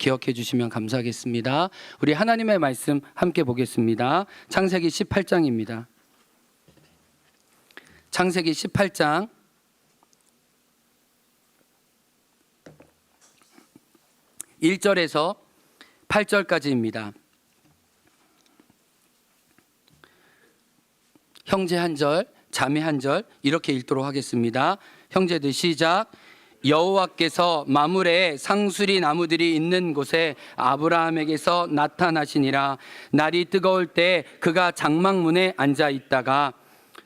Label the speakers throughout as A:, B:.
A: 기억해 주시면 감사하겠습니다. 우리 하나님의 말씀 함께 보겠습니다. 창세기 18장입니다. 창세기 18장 1절에서 8절까지입니다. 형제 한 절, 자매 한 절 이렇게 읽도록 하겠습니다. 형제들 시작. 여호와께서 마므레 상수리 나무들이 있는 곳에 아브라함에게서 나타나시니라. 날이 뜨거울 때 그가 장막문에 앉아 있다가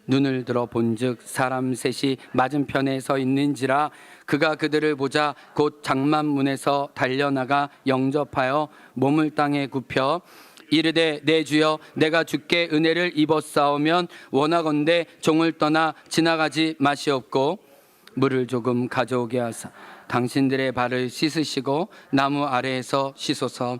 A: 눈을 들어 본즉 사람 셋이 맞은편에 서 있는지라. 그가 그들을 보자 곧 장막문에서 달려나가 영접하여 몸을 땅에 굽혀 이르되 내 주여 내가 주께 은혜를 입었사오면 원하건대 종을 떠나 지나가지 마시옵고 물을 조금 가져오게 하사 당신들의 발을 씻으시고 나무 아래에서 씻소서.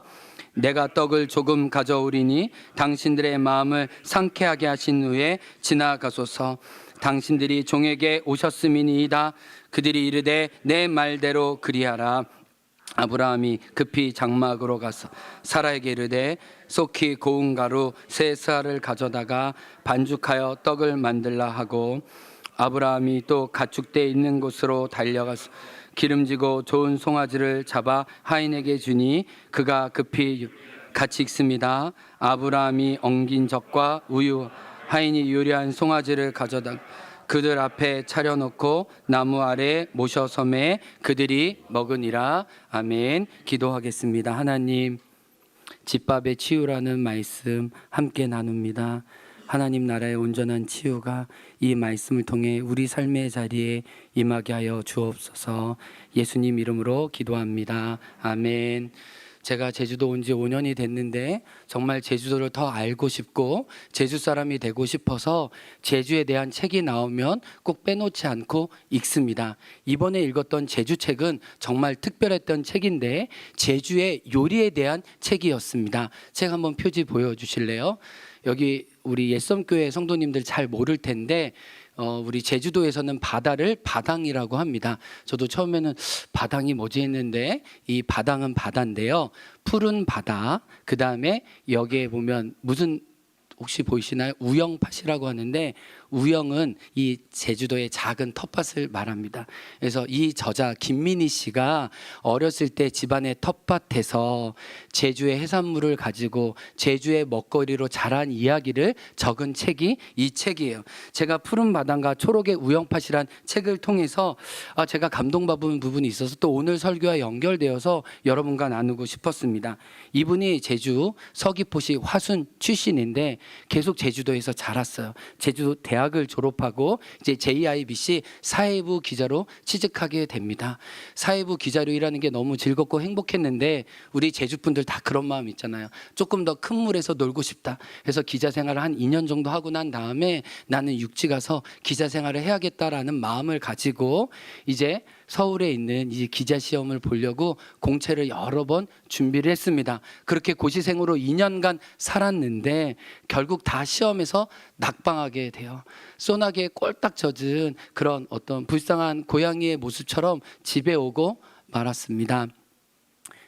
A: 내가 떡을 조금 가져오리니 당신들의 마음을 상쾌하게 하신 후에 지나가소서. 당신들이 종에게 오셨음이니이다. 그들이 이르되 내 말대로 그리하라. 아브라함이 급히 장막으로 가서 사라에게 이르되 속히 고운 가루 세 스아를 가져다가 반죽하여 떡을 만들라 하고 아브라함이 또 가축대 있는 곳으로 달려가서 기름지고 좋은 송아지를 잡아 하인에게 주니 그가 급히 같이 읽습니다. 아브라함이 엉긴 젖과 우유 하인이 요리한 송아지를 가져다 그들 앞에 차려놓고 나무 아래 모셔 섬에 그들이 먹으니라. 아멘. 기도하겠습니다. 하나님, 집밥의 치유라는 말씀 함께 나눕니다. 하나님 나라의 온전한 치유가 이 말씀을 통해 우리 삶의 자리에 임하게 하여 주옵소서. 예수님 이름으로 기도합니다. 아멘. 제가 제주도 온 지 5년이 됐는데 정말 제주도를 더 알고 싶고 제주 사람이 되고 싶어서 제주에 대한 책이 나오면 꼭 빼놓지 않고 읽습니다. 이번에 읽었던 제주 책은 정말 특별했던 책인데 제주의 요리에 대한 책이었습니다. 책 한번 표지 보여주실래요? 여기 우리 옛섬교회 성도님들 잘 모를 텐데 우리 제주도에서는 바다를 바당이라고 합니다. 저도 처음에는 바당이 뭐지 했는데 이 바당은 바다인데요. 푸른 바다, 그 다음에 여기에 보면 무슨 혹시 보이시나요? 우영팥이라고 하는데 우영은 이 제주도의 작은 텃밭을 말합니다. 그래서 이 저자 김민희 씨가 어렸을 때 집안의 텃밭에서 제주의 해산물을 가지고 제주의 먹거리로 자란 이야기를 적은 책이 이 책이에요. 제가 푸른 바다과 초록의 우영팥이란 책을 통해서 제가 감동받은 부분이 있어서 또 오늘 설교와 연결되어서 여러분과 나누고 싶었습니다. 이분이 제주 서귀포시 화순 출신인데 계속 제주도에서 자랐어요. 제주도 대학을 졸업하고 이제 JIBC 사회부 기자로 취직하게 됩니다. 사회부 기자로 일하는 게 너무 즐겁고 행복했는데 우리 제주분들 다 그런 마음 있잖아요. 조금 더 큰 물에서 놀고 싶다. 그래서 기자 생활을 한 2년 정도 하고 난 다음에 나는 육지 가서 기자 생활을 해야겠다라는 마음을 가지고 이제 서울에 있는 이 기자 시험을 보려고 공채를 여러 번 준비를 했습니다. 그렇게 고시생으로 2년간 살았는데 결국 다 시험에서 낙방하게 돼요. 소나기에 꼴딱 젖은 그런 어떤 불쌍한 고양이의 모습처럼 집에 오고 말았습니다.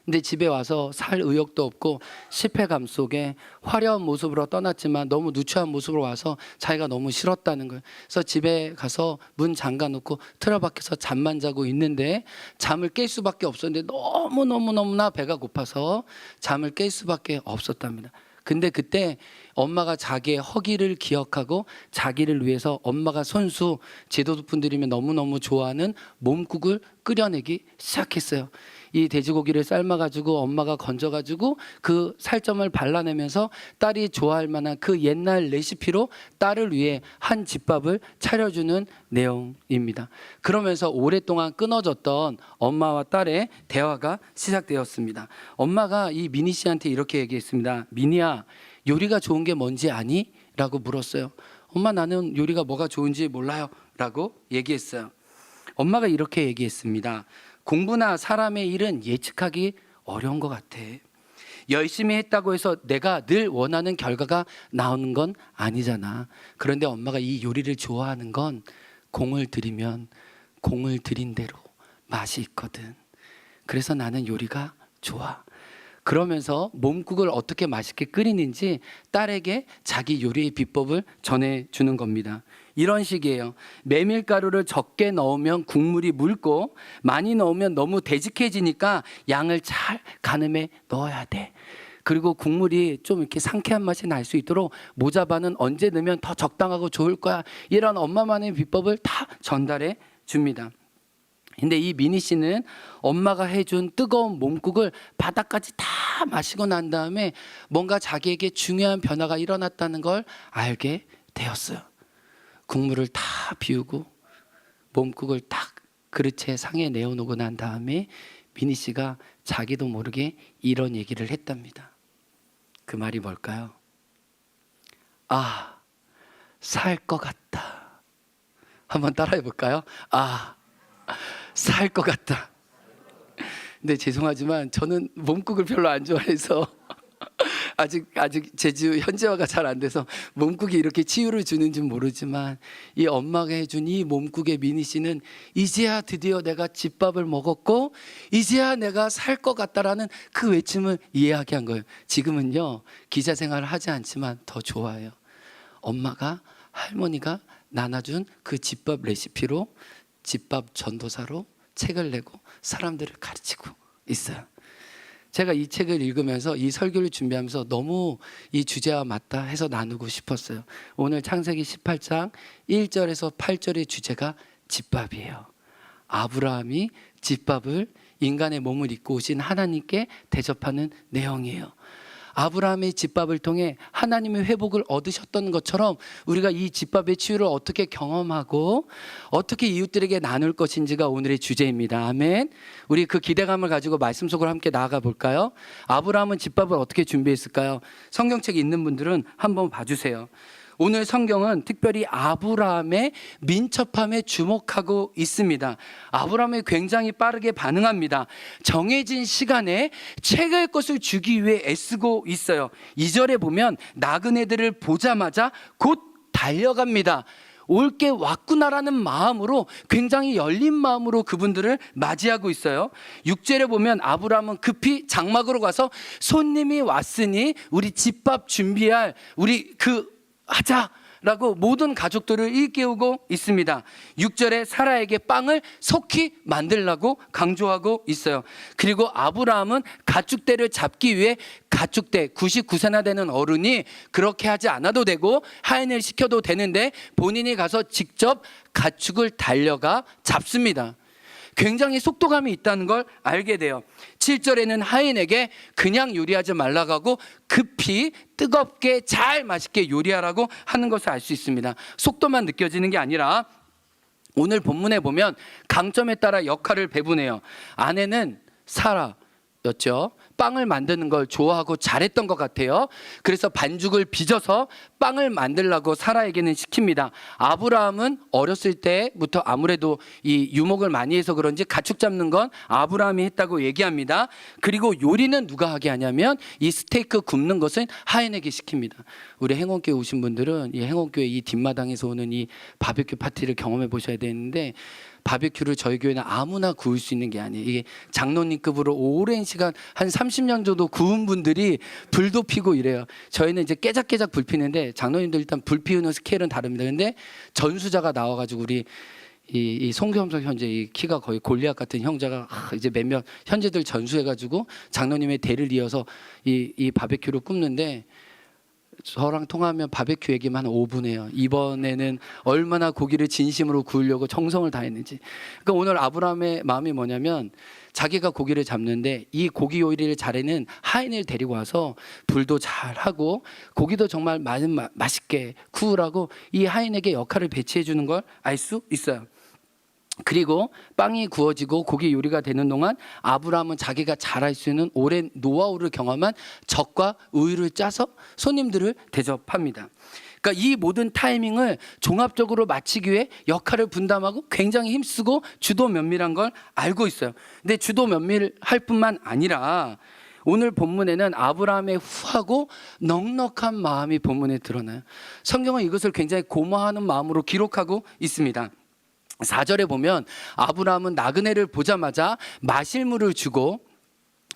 A: 근데 집에 와서 살 의욕도 없고 실패감 속에 화려한 모습으로 떠났지만 너무 누추한 모습으로 와서 자기가 너무 싫었다는 거예요. 그래서 집에 가서 문 잠가 놓고 틀어 박혀서 잠만 자고 있는데 잠을 깰 수밖에 없었는데 너무나 배가 고파서 잠을 깰 수밖에 없었답니다. 근데 그때 엄마가 자기의 허기를 기억하고 자기를 위해서 엄마가 손수 제주도분들이면 너무너무 좋아하는 몸국을 끓여내기 시작했어요. 이 돼지고기를 삶아가지고 엄마가 건져가지고 그 살점을 발라내면서 딸이 좋아할 만한 그 옛날 레시피로 딸을 위해 한 집밥을 차려주는 내용입니다. 그러면서 오랫동안 끊어졌던 엄마와 딸의 대화가 시작되었습니다. 엄마가 이 미니 씨한테 이렇게 얘기했습니다. 미니야, 요리가 좋은 게 뭔지 아니? 라고 물었어요. 엄마, 나는 요리가 뭐가 좋은지 몰라요 라고 얘기했어요. 엄마가 이렇게 얘기했습니다. 공부나 사람의 일은 예측하기 어려운 것 같아. 열심히 했다고 해서 내가 늘 원하는 결과가 나오는 건 아니잖아. 그런데 엄마가 이 요리를 좋아하는 건 공을 들이면 공을 들인 대로 맛이 있거든. 그래서 나는 요리가 좋아. 그러면서 몸국을 어떻게 맛있게 끓이는지 딸에게 자기 요리의 비법을 전해주는 겁니다. 이런 식이에요. 메밀가루를 적게 넣으면 국물이 묽고 많이 넣으면 너무 되직해지니까 양을 잘 가늠해 넣어야 돼. 그리고 국물이 좀 이렇게 상쾌한 맛이 날 수 있도록 모자반은 언제 넣으면 더 적당하고 좋을 거야. 이런 엄마만의 비법을 다 전달해 줍니다. 근데 이 미니 씨는 엄마가 해준 뜨거운 몸국을 바닥까지 다 마시고 난 다음에 뭔가 자기에게 중요한 변화가 일어났다는 걸 알게 되었어요. 국물을 다 비우고 몸국을 딱 그릇에 상에 내어놓고 난 다음에 미니 씨가 자기도 모르게 이런 얘기를 했답니다. 그 말이 뭘까요? 아, 살 것 같다. 한번 따라해 볼까요? 아, 살 것 같다. 근데 죄송하지만 저는 몸국을 별로 안 좋아해서 아직 제주 현지화가 잘 안 돼서 몸국이 이렇게 치유를 주는지 모르지만 이 엄마가 해준 이 몸국의 미니 씨는 이제야 드디어 내가 집밥을 먹었고 이제야 내가 살 것 같다라는 그 외침을 이해하게 한 거예요. 지금은요 기자 생활을 하지 않지만 더 좋아해요. 엄마가 할머니가 나눠준 그 집밥 레시피로 집밥 전도사로 책을 내고 사람들을 가르치고 있어요. 제가 이 책을 읽으면서 이 설교를 준비하면서 너무 이 주제와 맞다 해서 나누고 싶었어요. 오늘 창세기 18장 1절에서 8절의 주제가 집밥이에요. 아브라함이 집밥을 인간의 몸을 입고 오신 하나님께 대접하는 내용이에요. 아브라함의 집밥을 통해 하나님의 회복을 얻으셨던 것처럼 우리가 이 집밥의 치유를 어떻게 경험하고 어떻게 이웃들에게 나눌 것인지가 오늘의 주제입니다. 아멘. 우리 그 기대감을 가지고 말씀 속으로 함께 나아가 볼까요? 아브라함은 집밥을 어떻게 준비했을까요? 성경책 있는 분들은 한번 봐주세요. 오늘 성경은 특별히 아브라함의 민첩함에 주목하고 있습니다. 아브라함이 굉장히 빠르게 반응합니다. 정해진 시간에 채갈 것을 주기 위해 애쓰고 있어요. 2절에 보면 나그네들을 보자마자 곧 달려갑니다. 올 게 왔구나라는 마음으로 굉장히 열린 마음으로 그분들을 맞이하고 있어요. 6절에 보면 아브라함은 급히 장막으로 가서 손님이 왔으니 우리 집밥 준비할 우리 하자라고 모든 가족들을 일깨우고 있습니다. 6절에 사라에게 빵을 속히 만들라고 강조하고 있어요. 그리고 아브라함은 가축대를 잡기 위해 가축대 99세나 되는 어른이 그렇게 하지 않아도 되고 하인을 시켜도 되는데 본인이 가서 직접 가축을 달려가 잡습니다. 굉장히 속도감이 있다는 걸 알게 돼요. 7절에는 하인에게 그냥 요리하지 말라고 하고 급히 뜨겁게 잘 맛있게 요리하라고 하는 것을 알 수 있습니다. 속도만 느껴지는 게 아니라 오늘 본문에 보면 강점에 따라 역할을 배분해요. 아내는 사라였죠. 빵을 만드는 걸 좋아하고 잘했던 것 같아요. 그래서 반죽을 빚어서 빵을 만들라고 사라에게는 시킵니다. 아브라함은 어렸을 때부터 아무래도 이 유목을 많이 해서 그런지 가축 잡는 건 아브라함이 했다고 얘기합니다. 그리고 요리는 누가 하게 하냐면 이 스테이크 굽는 것은 하인에게 시킵니다. 우리 행원교회 오신 분들은 이 행원교회 이 뒷마당에서 오는 이 바베큐 파티를 경험해 보셔야 되는데 바베큐를 저희 교회는 아무나 구울 수 있는 게 아니에요. 이게 장로님급으로 오랜 시간 한 30년 정도 구운 분들이 불도 피고 이래요. 저희는 이제 깨작깨작 불 피는데 장로님들 일단 불 피우는 스케일은 다릅니다. 근데 전수자가 나와가지고 우리 이 송겸석 형제 이 키가 거의 골리앗 같은 형제가 이제 몇몇 형제들 전수해가지고 장로님의 대를 이어서 이 바베큐를 굽는데 저랑 통화하면 바베큐 얘기만 한 5분 해요. 이번에는 얼마나 고기를 진심으로 구우려고 정성을 다했는지. 그러니까 오늘 아브라함의 마음이 뭐냐면 자기가 고기를 잡는데 이 고기 요리를 잘해는 하인을 데리고 와서 불도 잘하고 고기도 정말 맛있게 구우라고 이 하인에게 역할을 배치해 주는 걸 알 수 있어요. 그리고 빵이 구워지고 고기 요리가 되는 동안 아브라함은 자기가 잘할 수 있는 오랜 노하우를 경험한 젓과 우유를 짜서 손님들을 대접합니다. 그러니까 이 모든 타이밍을 종합적으로 마치기 위해 역할을 분담하고 굉장히 힘쓰고 주도 면밀한 걸 알고 있어요. 근데 주도 면밀할 뿐만 아니라 오늘 본문에는 아브라함의 후하고 넉넉한 마음이 본문에 드러나요. 성경은 이것을 굉장히 고마워하는 마음으로 기록하고 있습니다. 4절에 보면 아브라함은 나그네를 보자마자 마실 물을 주고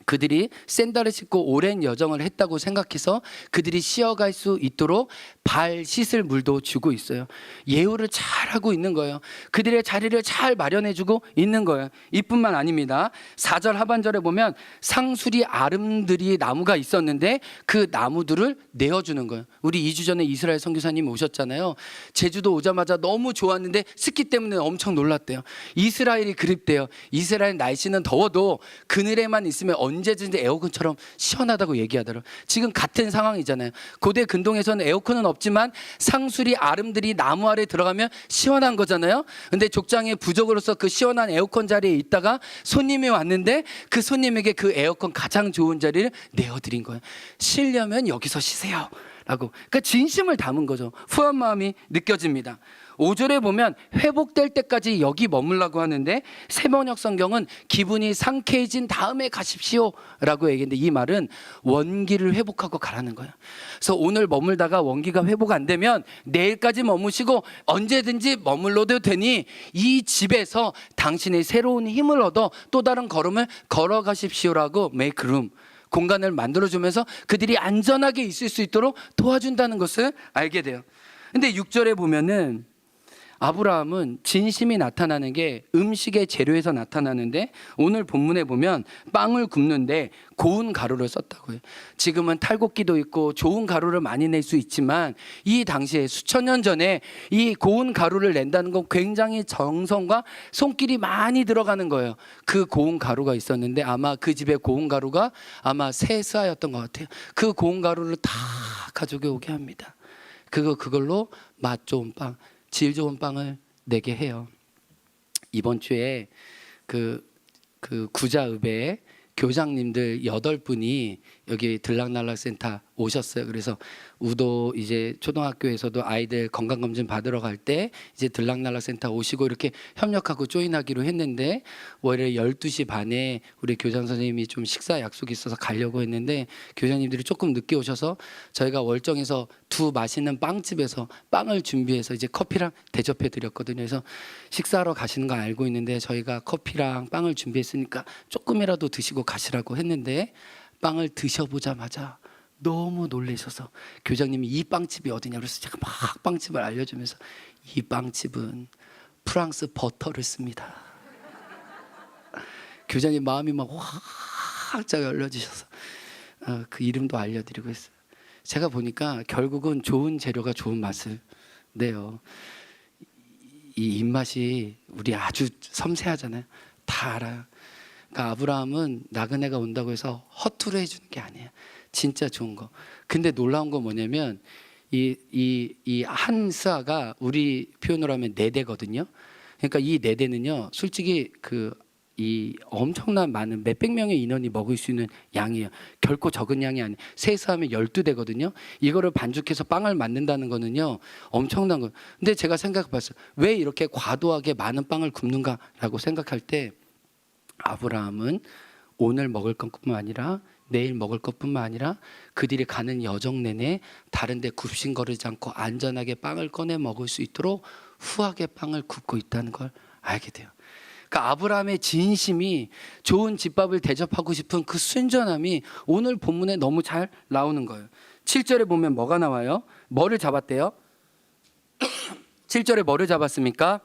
A: 그들이 샌들을 신고 오랜 여정을 했다고 생각해서 그들이 쉬어갈 수 있도록 발 씻을 물도 주고 있어요. 예우를 잘 하고 있는 거예요. 그들의 자리를 잘 마련해주고 있는 거예요. 이뿐만 아닙니다. 4절 하반절에 보면 상수리 아름드리 나무가 있었는데 그 나무들을 내어주는 거예요. 우리 2주 전에 이스라엘 선교사님 오셨잖아요. 제주도 오자마자 너무 좋았는데 습기 때문에 엄청 놀랐대요. 이스라엘이 그립대요. 이스라엘 날씨는 더워도 그늘에만 있으면 언제든지 에어컨처럼 시원하다고 얘기하더라고요. 지금 같은 상황이잖아요. 고대 근동에서는 에어컨은 없지만 상수리 아름들이 나무 아래 들어가면 시원한 거잖아요. 근데 족장의 부족으로서 그 시원한 에어컨 자리에 있다가 손님이 왔는데 그 손님에게 그 에어컨 가장 좋은 자리를 내어드린 거예요. 쉬려면 여기서 쉬세요 라고. 그러니까 진심을 담은 거죠. 후한 마음이 느껴집니다. 5절에 보면 회복될 때까지 여기 머물라고 하는데 세번역 성경은 기분이 상쾌해진 다음에 가십시오 라고 얘기했는데 이 말은 원기를 회복하고 가라는 거예요. 그래서 오늘 머물다가 원기가 회복 안 되면 내일까지 머무시고 언제든지 머물러도 되니 이 집에서 당신의 새로운 힘을 얻어 또 다른 걸음을 걸어가십시오라고 make room, 공간을 만들어주면서 그들이 안전하게 있을 수 있도록 도와준다는 것을 알게 돼요. 근데 6절에 보면은 아브라함은 진심이 나타나는 게 음식의 재료에서 나타나는데 오늘 본문에 보면 빵을 굽는데 고운 가루를 썼다고요. 지금은 탈곡기도 있고 좋은 가루를 많이 낼 수 있지만 이 당시에 수천 년 전에 이 고운 가루를 낸다는 건 굉장히 정성과 손길이 많이 들어가는 거예요. 그 고운 가루가 있었는데 아마 그 집에 고운 가루가 아마 세스아였던 것 같아요. 그 고운 가루를 다 가지고 오게 합니다. 그걸로 맛 좋은 빵, 질 좋은 빵을 내게 해요. 이번 주에 그 구자읍에 교장님들 8분이 여기 들락날락센터 오셨어요. 그래서 우도 이제 초등학교에서도 아이들 건강검진 받으러 갈 때 이제 들락날락센터 오시고 이렇게 협력하고 조인하기로 했는데 월요일 12시 반에 우리 교장 선생님이 좀 식사 약속이 있어서 가려고 했는데 교장님들이 조금 늦게 오셔서 저희가 월정에서 두 맛있는 빵집에서 빵을 준비해서 이제 커피랑 대접해 드렸거든요. 그래서 식사하러 가시는 거 알고 있는데 저희가 커피랑 빵을 준비했으니까 조금이라도 드시고 가시라고 했는데 빵을 드셔보자마자 너무 놀라셔서 교장님이 이 빵집이 어디냐 그래서 제가 막 빵집을 알려주면서 이 빵집은 프랑스 버터를 씁니다. 교장님 마음이 막 확 열려지셔서 그 이름도 알려드리고 했어요. 제가 보니까 결국은 좋은 재료가 좋은 맛을 내요. 이 입맛이 우리 아주 섬세하잖아요. 다 알아요. 그러니까 아브라함은 나그네가 온다고 해서 허투루 해주는 게 아니에요. 진짜 좋은 거. 근데 놀라운 건 뭐냐면 이 한 스아가 우리 표현으로 하면 4대거든요. 그러니까 이 4대는요, 솔직히 이 엄청난 많은 몇백 명의 인원이 먹을 수 있는 양이에요. 결코 적은 양이 아니에요. 세수하면 12대거든요. 이거를 반죽해서 빵을 만든다는 거는요, 엄청난 거예요. 근데 제가 생각해 봤어요. 왜 이렇게 과도하게 많은 빵을 굽는가라고 생각할 때 아브라함은 오늘 먹을 것뿐만 아니라 내일 먹을 것뿐만 아니라 그들이 가는 여정 내내 다른 데 굽신거리지 않고 안전하게 빵을 꺼내 먹을 수 있도록 후하게 빵을 굽고 있다는 걸 알게 돼요. 그러니까 아브라함의 진심이 좋은 집밥을 대접하고 싶은 그 순전함이 오늘 본문에 너무 잘 나오는 거예요. 7절에 보면 뭐가 나와요? 뭐를 잡았대요? 7절에 뭐를 잡았습니까?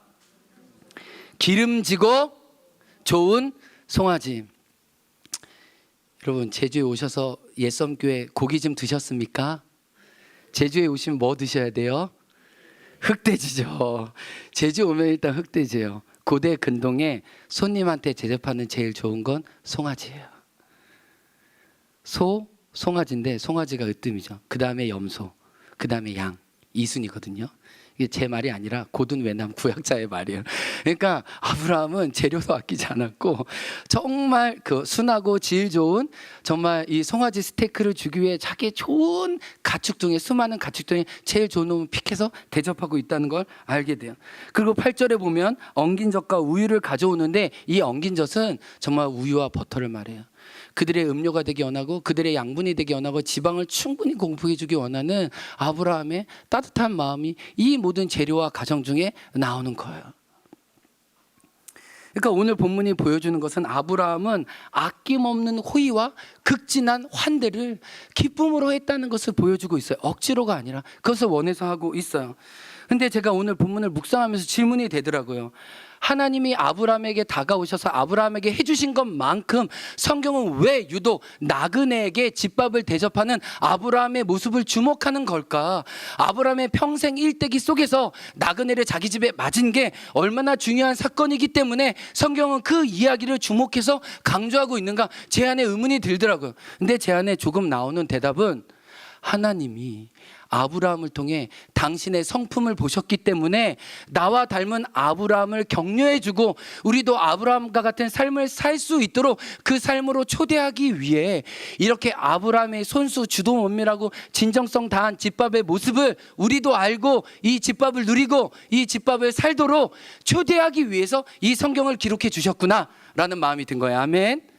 A: 기름지고 좋은 송아지. 여러분 제주에 오셔서 예섬교회 고기 좀 드셨습니까? 제주에 오시면 뭐 드셔야 돼요? 흑돼지죠. 제주 오면 일단 흑돼지예요. 고대 근동에 손님한테 대접하는 제일 좋은 건 송아지예요. 송아지인데 송아지가 으뜸이죠. 그 다음에 염소, 그 다음에 양, 이순이거든요. 이게 제 말이 아니라 고든 외남 구약자의 말이에요. 그러니까 아브라함은 재료도 아끼지 않았고 정말 그 순하고 질 좋은 정말 이 송아지 스테이크를 주기 위해 자기 좋은 가축 중에 수많은 가축 중에 제일 좋은 놈을 픽해서 대접하고 있다는 걸 알게 돼요. 그리고 8절에 보면 엉긴 젖과 우유를 가져오는데 이 엉긴 젖은 정말 우유와 버터를 말해요. 그들의 음료가 되기 원하고 그들의 양분이 되기 원하고 지방을 충분히 공급해 주기 원하는 아브라함의 따뜻한 마음이 이 모든 재료와 가정 중에 나오는 거예요. 그러니까 오늘 본문이 보여주는 것은 아브라함은 아낌없는 호의와 극진한 환대를 기쁨으로 했다는 것을 보여주고 있어요. 억지로가 아니라 그것을 원해서 하고 있어요. 근데 제가 오늘 본문을 묵상하면서 질문이 되더라고요. 하나님이 아브라함에게 다가오셔서 아브라함에게 해주신 것만큼 성경은 왜 유독 나그네에게 집밥을 대접하는 아브라함의 모습을 주목하는 걸까? 아브라함의 평생 일대기 속에서 나그네를 자기 집에 맞은 게 얼마나 중요한 사건이기 때문에 성경은 그 이야기를 주목해서 강조하고 있는가? 제 안에 의문이 들더라고요. 근데 제 안에 조금 나오는 대답은 하나님이 아브라함을 통해 당신의 성품을 보셨기 때문에 나와 닮은 아브라함을 격려해주고 우리도 아브라함과 같은 삶을 살 수 있도록 그 삶으로 초대하기 위해 이렇게 아브라함의 손수 주도 면밀하고 진정성 다한 집밥의 모습을 우리도 알고 이 집밥을 누리고 이 집밥을 살도록 초대하기 위해서 이 성경을 기록해 주셨구나라는 마음이 든 거예요. 아멘.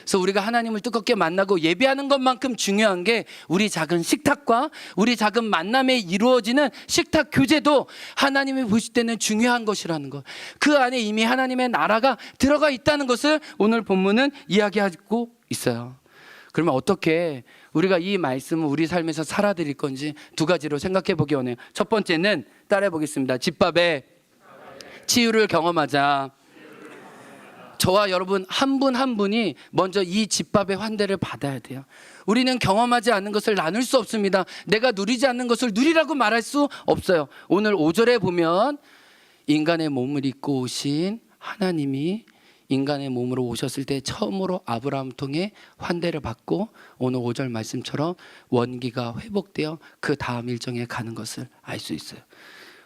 A: 그래서 우리가 하나님을 뜨겁게 만나고 예배하는 것만큼 중요한 게 우리 작은 식탁과 우리 작은 만남에 이루어지는 식탁 교제도 하나님이 보실 때는 중요한 것이라는 것. 그 안에 이미 하나님의 나라가 들어가 있다는 것을 오늘 본문은 이야기하고 있어요. 그러면 어떻게 우리가 이 말씀을 우리 삶에서 살아드릴 건지 두 가지로 생각해 보기 원해요. 첫 번째는 따라해 보겠습니다. 집밥의 치유를 경험하자. 저와 여러분 한 분 한 분이 먼저 이 집밥의 환대를 받아야 돼요. 우리는 경험하지 않는 것을 나눌 수 없습니다. 내가 누리지 않는 것을 누리라고 말할 수 없어요. 오늘 5절에 보면 인간의 몸을 입고 오신 하나님이 인간의 몸으로 오셨을 때 처음으로 아브라함 통해 환대를 받고 오늘 5절 말씀처럼 원기가 회복되어 그 다음 일정에 가는 것을 알 수 있어요.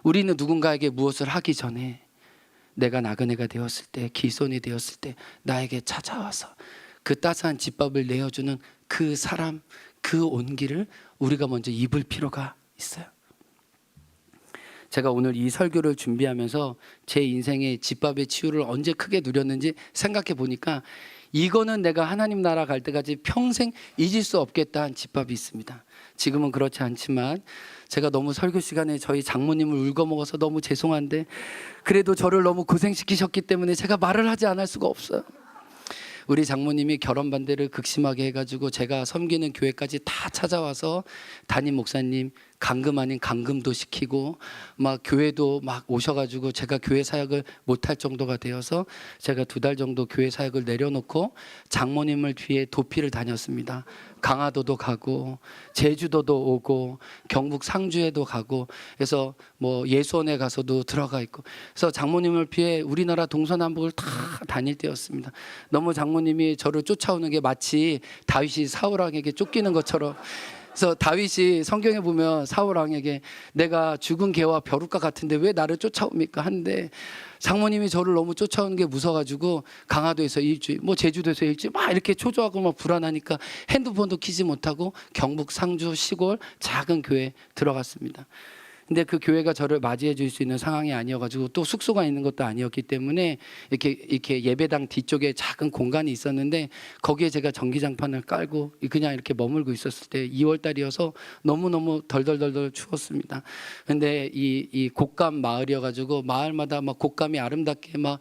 A: 우리는 누군가에게 무엇을 하기 전에 내가 나그네가 되었을 때, 기손이 되었을 때 나에게 찾아와서 그 따스한 집밥을 내어주는 그 사람, 그 온기를 우리가 먼저 입을 필요가 있어요. 제가 오늘 이 설교를 준비하면서 제 인생의 집밥의 치유를 언제 크게 누렸는지 생각해 보니까 이거는 내가 하나님 나라 갈 때까지 평생 잊을 수 없겠다 한 집밥이 있습니다. 지금은 그렇지 않지만 제가 너무 설교 시간에 저희 장모님을 울거먹어서 너무 죄송한데 그래도 저를 너무 고생시키셨기 때문에 제가 말을 하지 않을 수가 없어요. 우리 장모님이 결혼 반대를 극심하게 해가지고 제가 섬기는 교회까지 다 찾아와서 담임 목사님 감금 아닌 감금도 시키고 막 교회도 막 오셔가지고 제가 교회 사역을 못할 정도가 되어서 제가 2달 정도 교회 사역을 내려놓고 장모님을 뒤에 도피를 다녔습니다. 강화도도 가고 제주도도 오고 경북 상주에도 가고 그래서 뭐 예수원에 가서도 들어가 있고 그래서 장모님을 피해 우리나라 동서남북을 다 다닐 때였습니다. 너무 장모님이 저를 쫓아오는 게 마치 다윗이 사울 왕에게 쫓기는 것처럼 그래서 다윗이 성경에 보면 사울 왕에게 내가 죽은 개와 벼룩과 같은데 왜 나를 쫓아옵니까 하는데 장모님이 저를 너무 쫓아오는 게 무서워가지고 강화도에서 일주일 뭐 제주도에서 일주일 막 이렇게 초조하고 막 불안하니까 핸드폰도 키지 못하고 경북 상주 시골 작은 교회에 들어갔습니다. 근데 그 교회가 저를 맞이해 줄 수 있는 상황이 아니어가지고 또 숙소가 있는 것도 아니었기 때문에 이렇게 예배당 뒤쪽에 작은 공간이 있었는데 거기에 제가 전기장판을 깔고 그냥 이렇게 머물고 있었을 때 2월 달이어서 너무너무 덜덜덜덜 추웠습니다. 근데 이 곡감 마을이어가지고 마을마다 막 곡감이 아름답게 막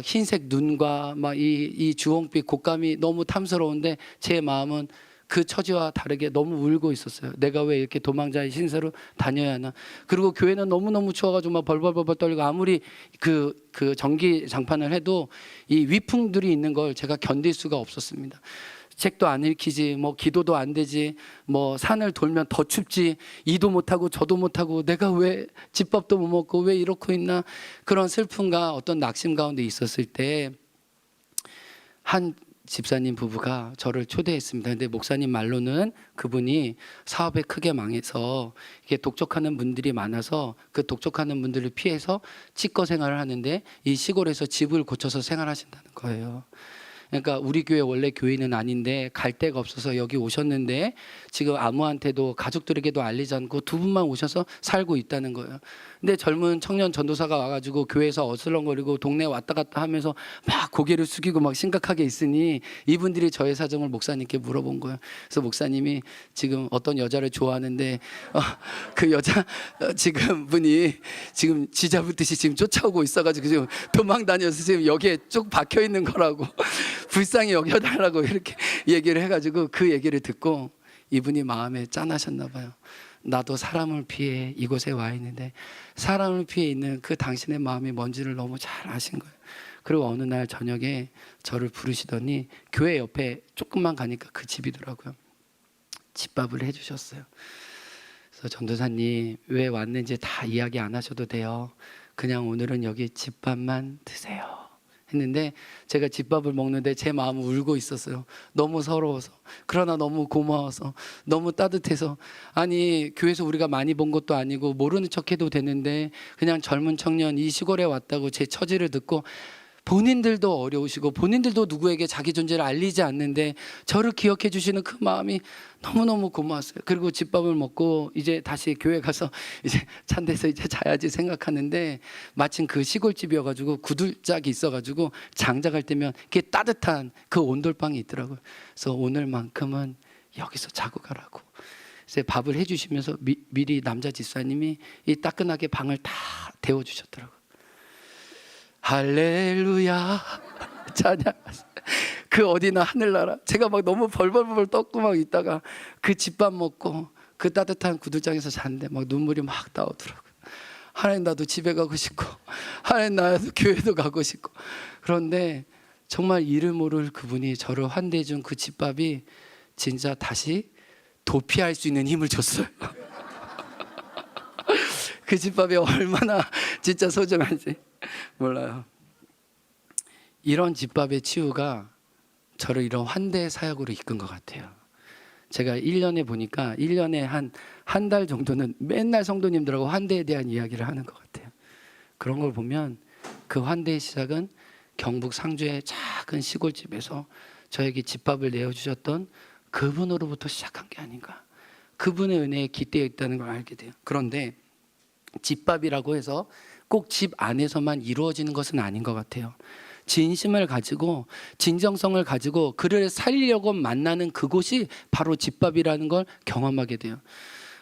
A: 흰색 눈과 막 이 주홍빛 곡감이 너무 탐스러운데 제 마음은 그 처지와 다르게 너무 울고 있었어요. 내가 왜 이렇게 도망자의 신세로 다녀야 하나. 그리고 교회는 너무너무 추워가지고 막 벌벌벌벌 떨리고 아무리 그 전기 장판을 해도 이 위풍들이 있는 걸 제가 견딜 수가 없었습니다. 책도 안 읽히지, 뭐 기도도 안 되지, 뭐 산을 돌면 더 춥지, 이도 못하고 저도 못하고 내가 왜 집밥도 못 먹고 왜 이렇고 있나 그런 슬픔과 어떤 낙심 가운데 있었을 때 한 집사님 부부가 저를 초대했습니다. 근데 목사님 말로는 그분이 사업에 크게 망해서 이게 독촉하는 분들이 많아서 그 독촉하는 분들을 피해서 치과 생활을 하는데 이 시골에서 집을 고쳐서 생활하신다는 거예요. 그러니까 우리 교회 원래 교인은 아닌데 갈 데가 없어서 여기 오셨는데 지금 아무한테도 가족들에게도 알리지 않고 두 분만 오셔서 살고 있다는 거예요. 근데 젊은 청년 전도사가 와가지고 교회에서 어슬렁거리고 동네 왔다 갔다 하면서 막 고개를 숙이고 막 심각하게 있으니 이분들이 저의 사정을 목사님께 물어본 거예요. 그래서 목사님이 지금 어떤 여자를 좋아하는데 그 여자 지금 분이 지금 쥐 잡듯이 지금 쫓아오고 있어가지고 지금 도망 다녀서 지금 여기에 쭉 박혀 있는 거라고 불쌍히 여겨달라고 이렇게 얘기를 해가지고 그 얘기를 듣고 이분이 마음에 짠하셨나 봐요. 나도 사람을 피해 이곳에 와 있는데 사람을 피해 있는 그 당신의 마음이 뭔지를 너무 잘 아신 거예요. 그리고 어느 날 저녁에 저를 부르시더니 교회 옆에 조금만 가니까 그 집이더라고요. 집밥을 해주셨어요. 그래서 전도사님 왜 왔는지 다 이야기 안 하셔도 돼요. 그냥 오늘은 여기 집밥만 드세요 했는데 제가 집밥을 먹는데 제 마음은 울고 있었어요. 너무 서러워서, 그러나 너무 고마워서, 너무 따뜻해서. 아니 교회에서 우리가 많이 본 것도 아니고 모르는 척해도 되는데 그냥 젊은 청년 이 시골에 왔다고 제 처지를 듣고 본인들도 어려우시고 본인들도 누구에게 자기 존재를 알리지 않는데 저를 기억해 주시는 그 마음이 너무너무 고마웠어요. 그리고 집밥을 먹고 이제 다시 교회 가서 이제 찬데서 이제 자야지 생각하는데 마침 그 시골집이어가지고 구들짝이 있어가지고 장작할 때면 그게 따뜻한 그 온돌방이 있더라고요. 그래서 오늘만큼은 여기서 자고 가라고 이제 밥을 해주시면서 미리 남자 집사님이 이 따끈하게 방을 다 데워주셨더라고요. 할렐루야 찬양. 그 어디나 하늘나라. 제가 막 너무 벌벌벌 떠고 막 있다가 그 집밥 먹고 그 따뜻한 구들장에서 잤는데 막 눈물이 막 나오더라고요. 하나님 나도 집에 가고 싶고 하나님 나도 교회도 가고 싶고. 그런데 정말 이름 모를 그분이 저를 환대해 준 그 집밥이 진짜 다시 도피할 수 있는 힘을 줬어요. 그 집밥이 얼마나 진짜 소중한지 몰라요. 이런 집밥의 치유가 저를 이런 환대 사역으로 이끈 것 같아요. 제가 1년에 보니까 1년에 한 달 정도는 맨날 성도님들하고 환대에 대한 이야기를 하는 것 같아요. 그런 걸 보면 그 환대의 시작은 경북 상주의 작은 시골집에서 저에게 집밥을 내어주셨던 그분으로부터 시작한 게 아닌가. 그분의 은혜에 깃대어 있다는 걸 알게 돼요. 그런데 집밥이라고 해서 꼭 집 안에서만 이루어지는 것은 아닌 것 같아요. 진심을 가지고 진정성을 가지고 그를 살리려고 만나는 그곳이 바로 집밥이라는 걸 경험하게 돼요.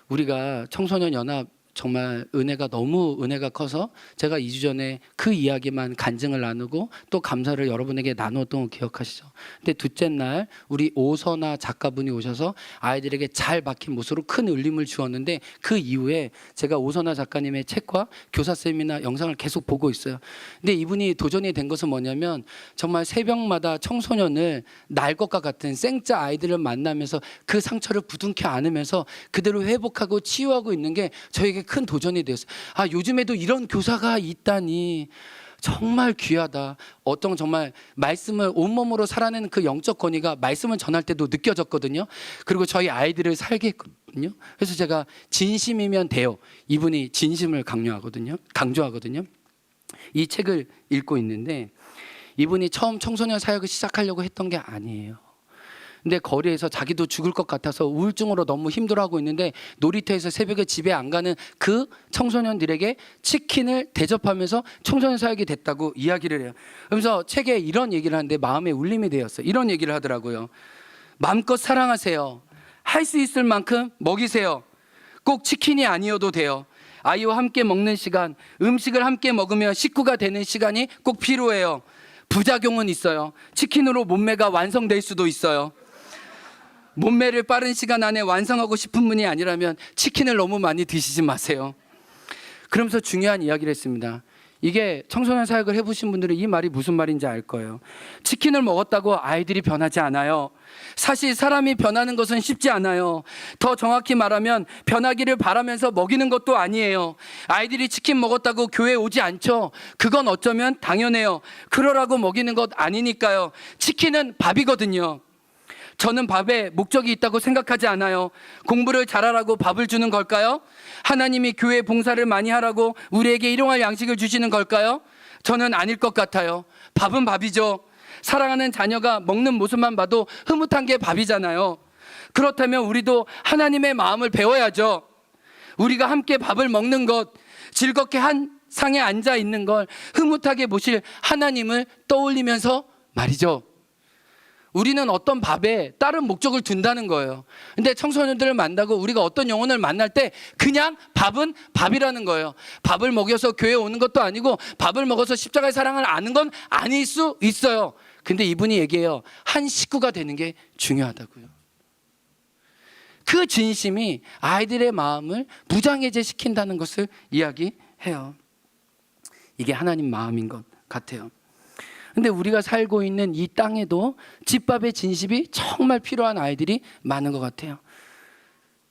A: 우리가 청소년 연합 정말 너무 은혜가 커서 제가 2주 전에 그 이야기만 간증을 나누고 또 감사를 여러분에게 나눴던 거 기억하시죠? 근데 둘째 날 우리 오선아 작가분이 오셔서 아이들에게 잘 박힌 모습으로 큰 울림을 주었는데 그 이후에 제가 오선아 작가님의 책과 교사쌤이나 영상을 계속 보고 있어요. 근데 이분이 도전이 된 것은 뭐냐면 정말 새벽마다 청소년을 날 것과 같은 생짜 아이들을 만나면서 그 상처를 부둥켜 안으면서 그대로 회복하고 치유하고 있는 게 저에게 큰 도전이 되었어요. 아, 요즘에도 이런 교사가 있다니 정말 귀하다. 어떤 정말 말씀을 온몸으로 살아내는 그 영적 권위가 말씀을 전할 때도 느껴졌거든요. 그리고 저희 아이들을 살게 했거든요. 그래서 제가 진심이면 돼요. 이분이 진심을 강조하거든요. 이 책을 읽고 있는데 이분이 처음 청소년 사역을 시작하려고 했던 게 아니에요. 근데 거리에서 자기도 죽을 것 같아서 우울증으로 너무 힘들어하고 있는데 놀이터에서 새벽에 집에 안 가는 그 청소년들에게 치킨을 대접하면서 청소년 사역이 됐다고 이야기를 해요. 그러면서 책에 이런 얘기를 하는데 마음에 울림이 되었어요. 이런 얘기를 하더라고요. 마음껏 사랑하세요. 할 수 있을 만큼 먹이세요. 꼭 치킨이 아니어도 돼요. 아이와 함께 먹는 시간, 음식을 함께 먹으며 식구가 되는 시간이 꼭 필요해요. 부작용은 있어요. 치킨으로 몸매가 완성될 수도 있어요. 몸매를 빠른 시간 안에 완성하고 싶은 분이 아니라면 치킨을 너무 많이 드시지 마세요. 그러면서 중요한 이야기를 했습니다. 이게 청소년 사역을 해보신 분들은 이 말이 무슨 말인지 알 거예요. 치킨을 먹었다고 아이들이 변하지 않아요. 사실 사람이 변하는 것은 쉽지 않아요. 더 정확히 말하면 변하기를 바라면서 먹이는 것도 아니에요. 아이들이 치킨 먹었다고 교회에 오지 않죠. 그건 어쩌면 당연해요. 그러라고 먹이는 것 아니니까요. 치킨은 밥이거든요. 저는 밥에 목적이 있다고 생각하지 않아요. 공부를 잘하라고 밥을 주는 걸까요? 하나님이 교회 봉사를 많이 하라고 우리에게 일용할 양식을 주시는 걸까요? 저는 아닐 것 같아요. 밥은 밥이죠. 사랑하는 자녀가 먹는 모습만 봐도 흐뭇한 게 밥이잖아요. 그렇다면 우리도 하나님의 마음을 배워야죠. 우리가 함께 밥을 먹는 것, 즐겁게 한 상에 앉아 있는 걸 흐뭇하게 보실 하나님을 떠올리면서 말이죠. 우리는 어떤 밥에 다른 목적을 둔다는 거예요. 근데 청소년들을 만나고 우리가 어떤 영혼을 만날 때 그냥 밥은 밥이라는 거예요. 밥을 먹여서 교회에 오는 것도 아니고 밥을 먹어서 십자가의 사랑을 아는 건 아닐 수 있어요. 근데 이분이 얘기해요. 한 식구가 되는 게 중요하다고요. 그 진심이 아이들의 마음을 무장해제 시킨다는 것을 이야기해요. 이게 하나님 마음인 것 같아요. 근데 우리가 살고 있는 이 땅에도 집밥의 진심이 정말 필요한 아이들이 많은 것 같아요.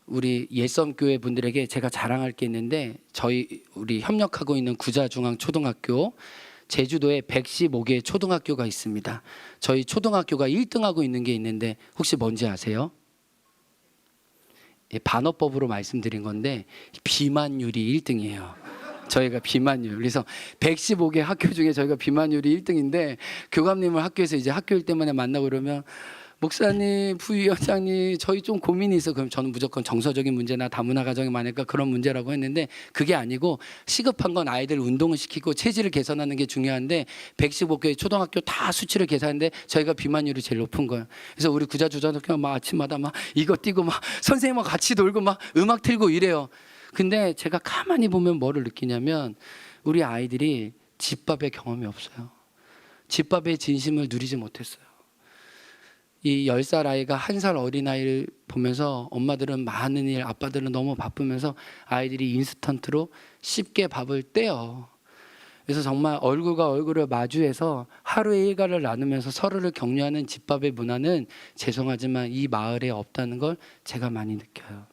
A: 우리 예섬교회 분들에게 제가 자랑할 게 있는데 우리 협력하고 있는 구자중앙초등학교 제주도에 115개의 초등학교가 있습니다. 저희 초등학교가 1등하고 있는 게 있는데 혹시 뭔지 아세요? 반어법으로 말씀드린 건데 비만율이 1등이에요. 저희가 비만율. 그래서 115개 학교 중에 저희가 비만율이 1등인데 교감님을 학교에서 이제 학교일 때문에 만나고 그러면 목사님, 부위원장님 저희 좀 고민이 있어. 그럼 저는 무조건 정서적인 문제나 다문화 가정이 많으니까 그런 문제라고 했는데 그게 아니고 시급한 건 아이들 운동을 시키고 체질을 개선하는 게 중요한데 115개 초등학교 다 수치를 계산했는데 저희가 비만율이 제일 높은 거예요. 그래서 우리 구자초등학교 막 아침마다 막 이거 뛰고 막 선생님과 같이 놀고 막 음악 틀고 이래요. 근데 제가 가만히 보면 뭐를 느끼냐면 우리 아이들이 집밥의 경험이 없어요. 집밥의 진심을 누리지 못했어요. 이 10살 아이가 1살 어린아이를 보면서 엄마들은 많은 일, 아빠들은 너무 바쁘면서 아이들이 인스턴트로 쉽게 밥을 떼요. 그래서 정말 얼굴과 얼굴을 마주해서 하루의 일과를 나누면서 서로를 격려하는 집밥의 문화는 죄송하지만 이 마을에 없다는 걸 제가 많이 느껴요.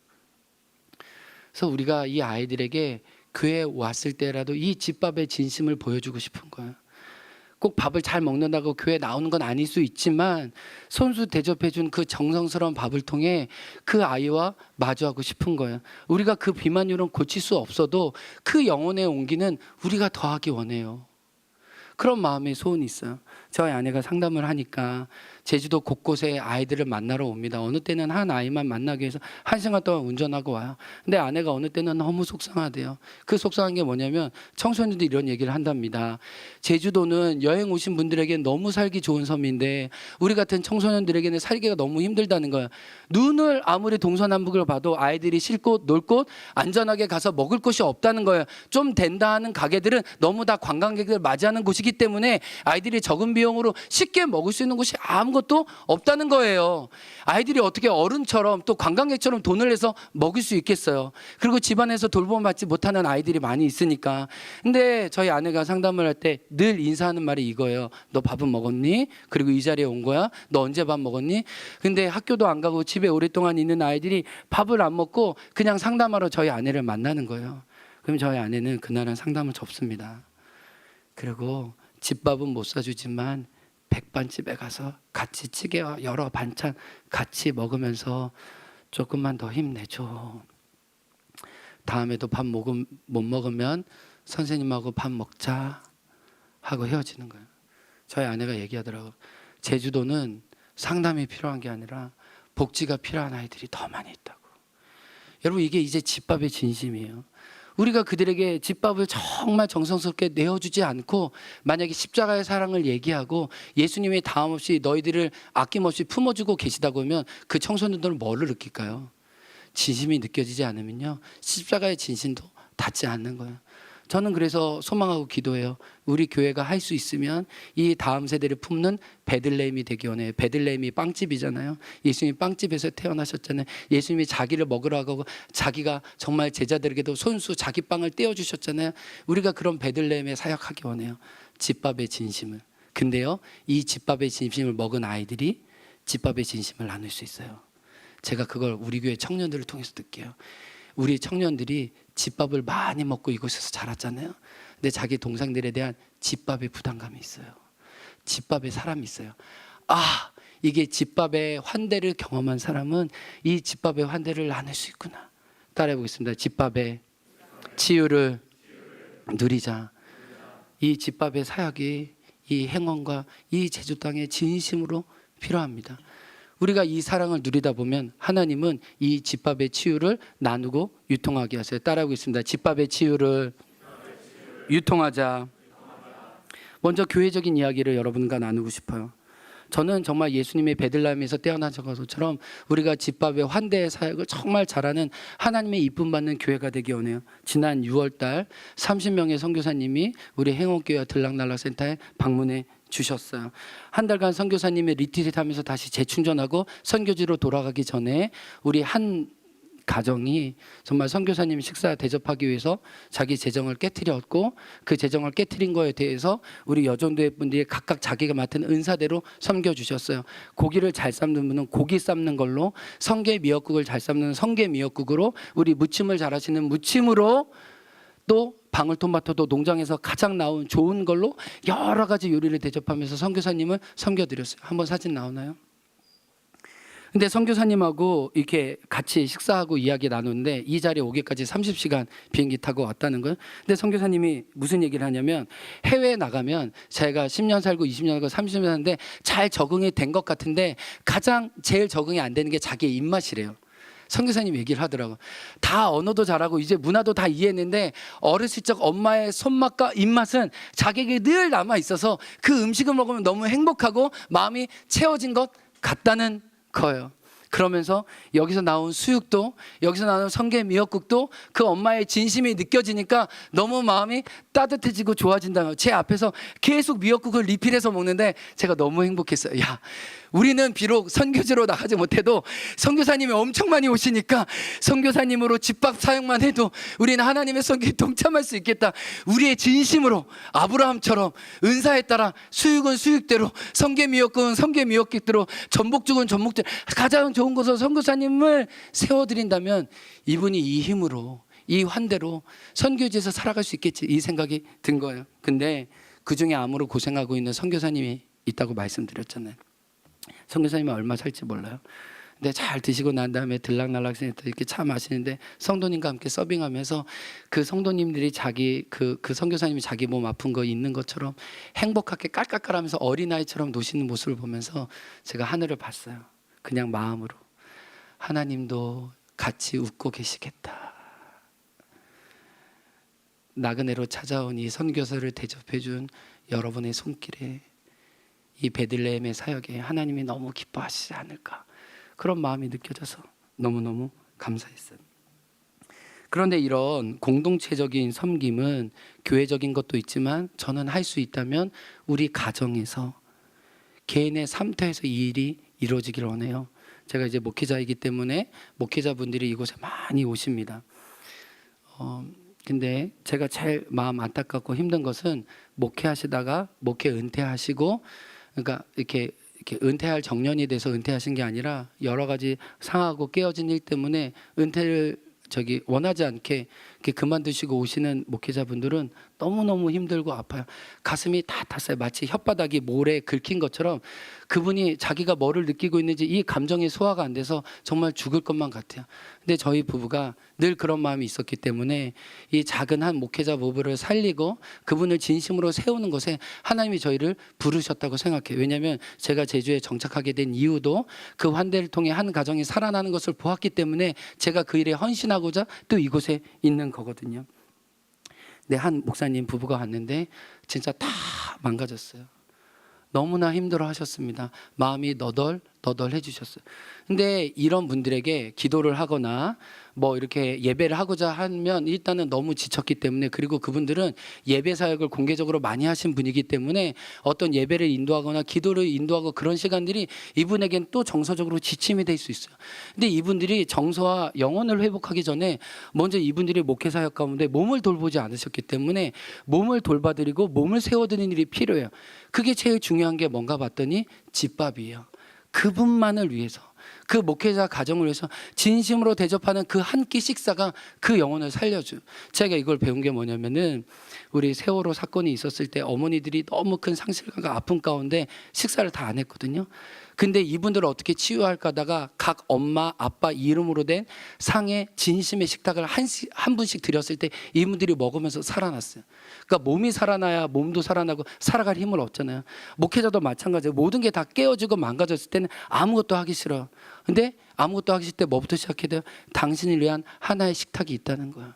A: 그래서 우리가 이 아이들에게 교회에 왔을 때라도 이 집밥의 진심을 보여주고 싶은 거예요. 꼭 밥을 잘 먹는다고 교회에 나오는 건 아닐 수 있지만 손수 대접해준 그 정성스러운 밥을 통해 그 아이와 마주하고 싶은 거예요. 우리가 그 비만율은 고칠 수 없어도 그 영혼의 온기는 우리가 더하기 원해요. 그런 마음의 소원이 있어요. 저희 아내가 상담을 하니까 제주도 곳곳에 아이들을 만나러 옵니다. 어느 때는 한 아이만 만나기 위해서 1시간 동안 운전하고 와요. 근데 아내가 어느 때는 너무 속상하대요. 그 속상한 게 뭐냐면 청소년들이 이런 얘기를 한답니다. 제주도는 여행 오신 분들에게 너무 살기 좋은 섬인데 우리 같은 청소년들에게는 살기가 너무 힘들다는 거예요. 눈을 아무리 동서남북을 봐도 아이들이 쉴 곳, 놀 곳, 안전하게 가서 먹을 곳이 없다는 거예요. 좀 된다 하는 가게들은 너무 다 관광객들 맞이하는 곳이기 때문에 아이들이 적은 비용으로 쉽게 먹을 수 있는 곳이 아무것도 없다는 거예요. 아이들이 어떻게 어른처럼 또 관광객처럼 돈을 내서 먹을 수 있겠어요. 그리고 집안에서 돌봄받지 못하는 아이들이 많이 있으니까. 근데 저희 아내가 상담을 할 때 늘 인사하는 말이 이거예요. 너 밥은 먹었니? 그리고 이 자리에 온 거야? 너 언제 밥 먹었니? 근데 학교도 안 가고 집에 오랫동안 있는 아이들이 밥을 안 먹고 그냥 상담하러 저희 아내를 만나는 거예요. 그럼 저희 아내는 그날은 상담을 접습니다. 그리고 집밥은 못 사주지만 백반집에 가서 같이 찌개와 여러 반찬 같이 먹으면서 조금만 더 힘내줘. 다음에도 밥 못 먹으면 선생님하고 밥 먹자 하고 헤어지는 거예요. 저희 아내가 얘기하더라고요. 제주도는 상담이 필요한 게 아니라 복지가 필요한 아이들이 더 많이 있다고. 여러분 이게 이제 집밥의 진심이에요. 우리가 그들에게 집밥을 정말 정성스럽게 내어주지 않고 만약에 십자가의 사랑을 얘기하고 예수님의 다음 없이 너희들을 아낌없이 품어주고 계시다고 하면 그 청소년들은 뭐를 느낄까요? 진심이 느껴지지 않으면요 십자가의 진심도 닿지 않는 거예요. 저는 그래서 소망하고 기도해요. 우리 교회가 할 수 있으면 이 다음 세대를 품는 베들레헴이 되기 원해요. 베들레헴이 빵집이잖아요. 예수님이 빵집에서 태어나셨잖아요. 예수님이 자기를 먹으러 가고 자기가 정말 제자들에게도 손수 자기 빵을 떼어주셨잖아요. 우리가 그런 베들레헴에 사역하기 원해요. 집밥의 진심을. 근데요 이 집밥의 진심을 먹은 아이들이 집밥의 진심을 나눌 수 있어요. 제가 그걸 우리 교회 청년들을 통해서 느껴요. 우리 청년들이 집밥을 많이 먹고 이곳에서 자랐잖아요. 근데 자기 동생들에 대한 집밥의 부담감이 있어요. 집밥에 사람이 있어요. 아, 이게 집밥의 환대를 경험한 사람은 이 집밥의 환대를 나눌 수 있구나. 따라해 보겠습니다. 집밥의 치유를 누리자. 이 집밥의 사역이 이 행원과 이 제주 땅에 진심으로 필요합니다. 우리가 이 사랑을 누리다 보면 하나님은 이 집밥의 치유를 나누고 유통하게 하세요. 따라하고 있습니다. 집밥의 치유를 유통하자. 먼저 교회적인 이야기를 여러분과 나누고 싶어요. 저는 정말 예수님의 베들레헴에서 태어나신 것처럼 우리가 집밥의 환대의 사역을 정말 잘하는 하나님의 이쁨 받는 교회가 되기 원해요. 지난 6월달 30명의 선교사님이 우리 행원교회 들락날락센터에 방문해 주셨어요. 한 달간 선교사님의 리트릿 하면서 다시 재충전하고 선교지로 돌아가기 전에 우리 한 가정이 정말 선교사님 식사 대접하기 위해서 자기 재정을 깨트렸고, 그 재정을 깨트린 거에 대해서 우리 여전도회 분들이 각각 자기가 맡은 은사대로 섬겨주셨어요. 고기를 잘 삶는 분은 고기 삶는 걸로, 성게 미역국을 잘 삶는 성게 미역국으로, 우리 무침을 잘 하시는 무침으로, 또 방울토마토도 농장에서 가장 나온 좋은 걸로 여러 가지 요리를 대접하면서 선교사님을 섬겨드렸어요. 한번 사진 나오나요? 근데 선교사님하고 이렇게 같이 식사하고 이야기 나누는데 이 자리에 오기까지 30시간 비행기 타고 왔다는 거예요. 근데 선교사님이 무슨 얘기를 하냐면, 해외에 나가면 제가 10년 살고 20년 살고 30년 살는데 잘 적응이 된 것 같은데 가장 제일 적응이 안 되는 게 자기의 입맛이래요. 선교사님 얘기를 하더라고. 다 언어도 잘하고 이제 문화도 다 이해했는데 어렸을 적 엄마의 손맛과 입맛은 자기에게 늘 남아 있어서 그 음식을 먹으면 너무 행복하고 마음이 채워진 것 같다는 거예요. 그러면서 여기서 나온 수육도, 여기서 나온 성게 미역국도 그 엄마의 진심이 느껴지니까 너무 마음이 따뜻해지고 좋아진다며 제 앞에서 계속 미역국을 리필해서 먹는데 제가 너무 행복했어요. 야, 우리는 비록 선교지로 나가지 못해도 선교사님이 엄청 많이 오시니까 선교사님으로 집밥 사역만 해도 우리는 하나님의 선교에 동참할 수 있겠다. 우리의 진심으로 아브라함처럼 은사에 따라 수육은 수육대로, 성게 미역국은 성게 미역국대로, 전복죽은 전복대로 가장 좋은 곳으로 선교사님을 세워드린다면 이분이 이 힘으로, 이 환대로 선교지에서 살아갈 수 있겠지, 이 생각이 든 거예요. 근데 그중에 암으로 고생하고 있는 선교사님이 있다고 말씀드렸잖아요. 선교사님은 얼마 살지 몰라요. 근데 잘 드시고 난 다음에 들락날락센터 이렇게 차 마시는데 성도님과 함께 서빙하면서 그 성도님들이 자기 그 선교사님이 자기 몸 아픈 거 있는 것처럼 행복하게 깔깔깔하면서 어린아이처럼 노시는 모습을 보면서 제가 하늘을 봤어요. 그냥 마음으로 하나님도 같이 웃고 계시겠다. 나그네로 찾아온 이 선교사를 대접해준 여러분의 손길에, 이 베들레헴의 사역에 하나님이 너무 기뻐하시지 않을까, 그런 마음이 느껴져서 너무너무 감사했어요. 그런데 이런 공동체적인 섬김은 교회적인 것도 있지만 저는 할 수 있다면 우리 가정에서, 개인의 삶터에서 이 일이 이루어지기를 원해요. 제가 이제 목회자이기 때문에 목회자분들이 이곳에 많이 오십니다. 근데 제가 제일 마음 안타깝고 힘든 것은 목회하시다가 목회 은퇴하시고, 그러니까 이렇게 은퇴할 정년이 돼서 은퇴하신 게 아니라 여러 가지 상하고 깨어진 일 때문에 은퇴를 원하지 않게 이렇게 그만두시고 오시는 목회자분들은 너무너무 힘들고 아파요. 가슴이 다 탔어요. 마치 혓바닥이 모래에 긁힌 것처럼 그분이 자기가 뭐를 느끼고 있는지 이 감정이 소화가 안 돼서 정말 죽을 것만 같아요. 근데 저희 부부가 늘 그런 마음이 있었기 때문에 이 작은 한 목회자 부부를 살리고 그분을 진심으로 세우는 것에 하나님이 저희를 부르셨다고 생각해요. 왜냐하면 제가 제주에 정착하게 된 이유도 그 환대를 통해 한 가정이 살아나는 것을 보았기 때문에 제가 그 일에 헌신하고자 또 이곳에 있는 거거든요. 근데 한 목사님 부부가 왔는데 진짜 다 망가졌어요. 너무나 힘들어 하셨습니다. 마음이 너덜너덜 해주셨어요. 근데 이런 분들에게 기도를 하거나 뭐 이렇게 예배를 하고자 하면 일단은 너무 지쳤기 때문에, 그리고 그분들은 예배 사역을 공개적으로 많이 하신 분이기 때문에 어떤 예배를 인도하거나 기도를 인도하고 그런 시간들이 이분에겐 또 정서적으로 지침이 될 수 있어요. 근데 이분들이 정서와 영혼을 회복하기 전에 먼저 이분들이 목회 사역 가운데 몸을 돌보지 않으셨기 때문에 몸을 돌봐드리고 몸을 세워드리는 일이 필요해요. 그게 제일 중요한 게 뭔가 봤더니 집밥이에요. 그분만을 위해서, 그 목회자 가정을 위해서 진심으로 대접하는 그 한 끼 식사가 그 영혼을 살려줘요. 제가 이걸 배운 게 뭐냐면은, 우리 세월호 사건이 있었을 때 어머니들이 너무 큰 상실감과 아픔 가운데 식사를 다 안 했거든요. 근데 이분들을 어떻게 치유할까 하다가 각 엄마 아빠 이름으로 된 상의 진심의 식탁을 한 분씩 드렸을 때 이분들이 먹으면서 살아났어요. 그러니까 몸이 살아나야 몸도 살아나고 살아갈 힘을 얻잖아요. 목회자도 마찬가지예요. 모든 게 다 깨어지고 망가졌을 때는 아무것도 하기 싫어. 근데 아무것도 하기 싫을 때 뭐부터 시작해야 돼요? 당신을 위한 하나의 식탁이 있다는 거예요.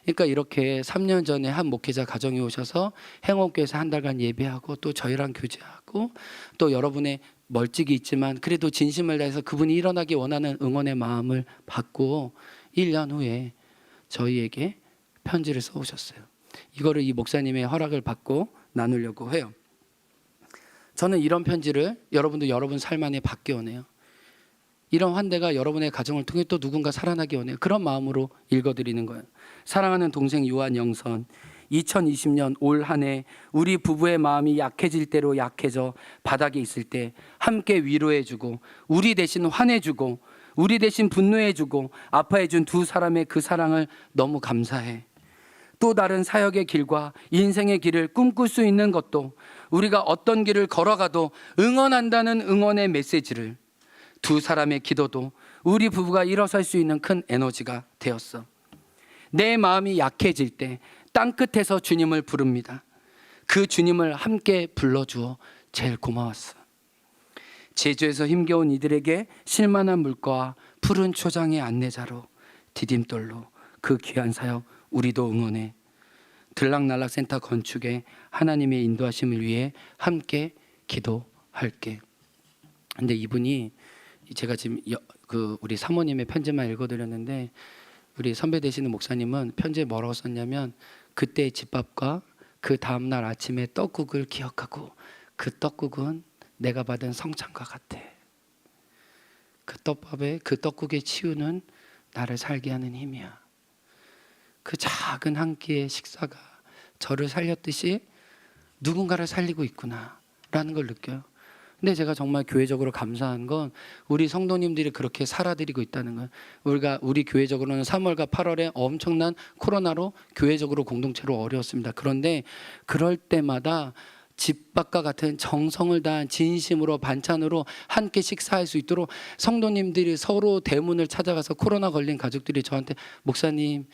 A: 그러니까 이렇게 3년 전에 한 목회자 가정에 오셔서 행원교회에서 한 달간 예배하고 또 저희랑 교제하고 또 여러분의 멀찍이 있지만 그래도 진심을 다해서 그분이 일어나기 원하는 응원의 마음을 받고 1년 후에 저희에게 편지를 써오셨어요. 이거를 이 목사님의 허락을 받고 나누려고 해요. 저는 이런 편지를 여러분도 여러분 삶 안에 받기 원해요. 이런 환대가 여러분의 가정을 통해 또 누군가 살아나기 원해요. 그런 마음으로 읽어드리는 거예요. 사랑하는 동생 요한 영선, 2020년 올 한 해 우리 부부의 마음이 약해질 대로 약해져 바닥에 있을 때 함께 위로해주고 우리 대신 화내주고 우리 대신 분노해주고 아파해준 두 사람의 그 사랑을 너무 감사해. 또 다른 사역의 길과 인생의 길을 꿈꿀 수 있는 것도 우리가 어떤 길을 걸어가도 응원한다는 응원의 메시지를 두 사람의 기도도 우리 부부가 일어설 수 있는 큰 에너지가 되었어. 내 마음이 약해질 때 땅끝에서 주님을 부릅니다. 그 주님을 함께 불러주어 제일 고마웠어. 제주에서 힘겨운 이들에게 실만한 물가와 푸른 초장의 안내자로 디딤돌로 그 귀한 사역 우리도 응원해. 들락날락센터 건축에 하나님의 인도하심을 위해 함께 기도할게. 근데 이분이 제가 지금 우리 사모님의 편지만 읽어드렸는데 우리 선배 되시는 목사님은 편지에 뭐라고 썼냐면 그때의 집밥과 그 다음날 아침에 떡국을 기억하고 그 떡국은 내가 받은 성찬과 같아. 그 떡밥에 그 떡국의 치유는 나를 살게 하는 힘이야. 그 작은 한 끼의 식사가 저를 살렸듯이 누군가를 살리고 있구나 라는 걸 느껴요. 근데 제가 정말 교회적으로 감사한 건 우리 성도님들이 그렇게 살아드리고 있다는 거예요. 우리 교회적으로는 3월과 8월에 엄청난 코로나로 교회적으로 공동체로 어려웠습니다. 그런데 그럴 때마다 집밥과 같은 정성을 다한 진심으로 반찬으로 함께 식사할 수 있도록 성도님들이 서로 대문을 찾아가서 코로나 걸린 가족들이 저한테 목사님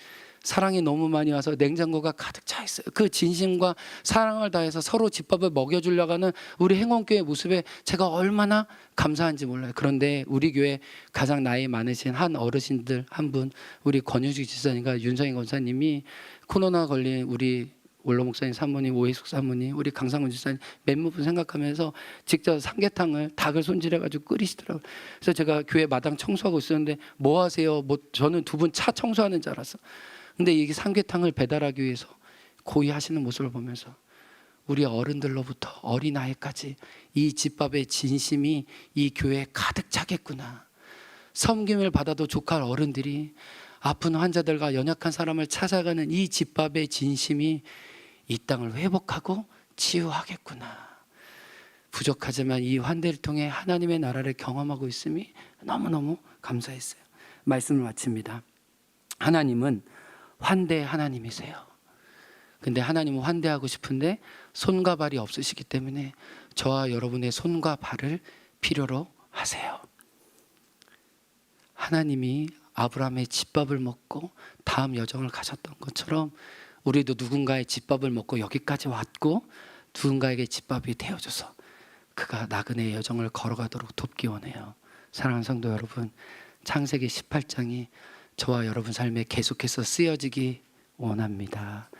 A: 사랑이 너무 많이 와서 냉장고가 가득 차 있어요. 그 진심과 사랑을 다해서 서로 집밥을 먹여주려고 하는 우리 행원교회 모습에 제가 얼마나 감사한지 몰라요. 그런데 우리 교회 가장 나이 많으신 한 어르신들 한 분, 우리 권유식 지사님과 윤성희 권사님이 코로나 걸린 우리 원로 목사님 사모님, 오해숙 사모님, 우리 강상훈 지사님 몇몇 분 생각하면서 직접 삼계탕을 닭을 손질해가지고 끓이시더라고요. 그래서 제가 교회 마당 청소하고 있었는데 뭐 하세요? 저는 두 분 차 청소하는 줄 알았어. 근데 이게 삼계탕을 배달하기 위해서 고이 하시는 모습을 보면서 우리 어른들로부터 어린아이까지 이 집밥의 진심이 이 교회에 가득 차겠구나. 섬김을 받아도 족할 어른들이 아픈 환자들과 연약한 사람을 찾아가는 이 집밥의 진심이 이 땅을 회복하고 치유하겠구나. 부족하지만 이 환대를 통해 하나님의 나라를 경험하고 있음이 너무너무 감사했어요. 말씀을 마칩니다. 하나님은 환대 하나님이세요. 근데 하나님은 환대하고 싶은데 손과 발이 없으시기 때문에 저와 여러분의 손과 발을 필요로 하세요. 하나님이 아브라함의 집밥을 먹고 다음 여정을 가셨던 것처럼 우리도 누군가의 집밥을 먹고 여기까지 왔고 누군가에게 집밥이 되어줘서 그가 나그네의 여정을 걸어가도록 돕기 원해요. 사랑하는 성도 여러분, 창세기 18장이 저와 여러분 삶에 계속해서 쓰여지기 원합니다.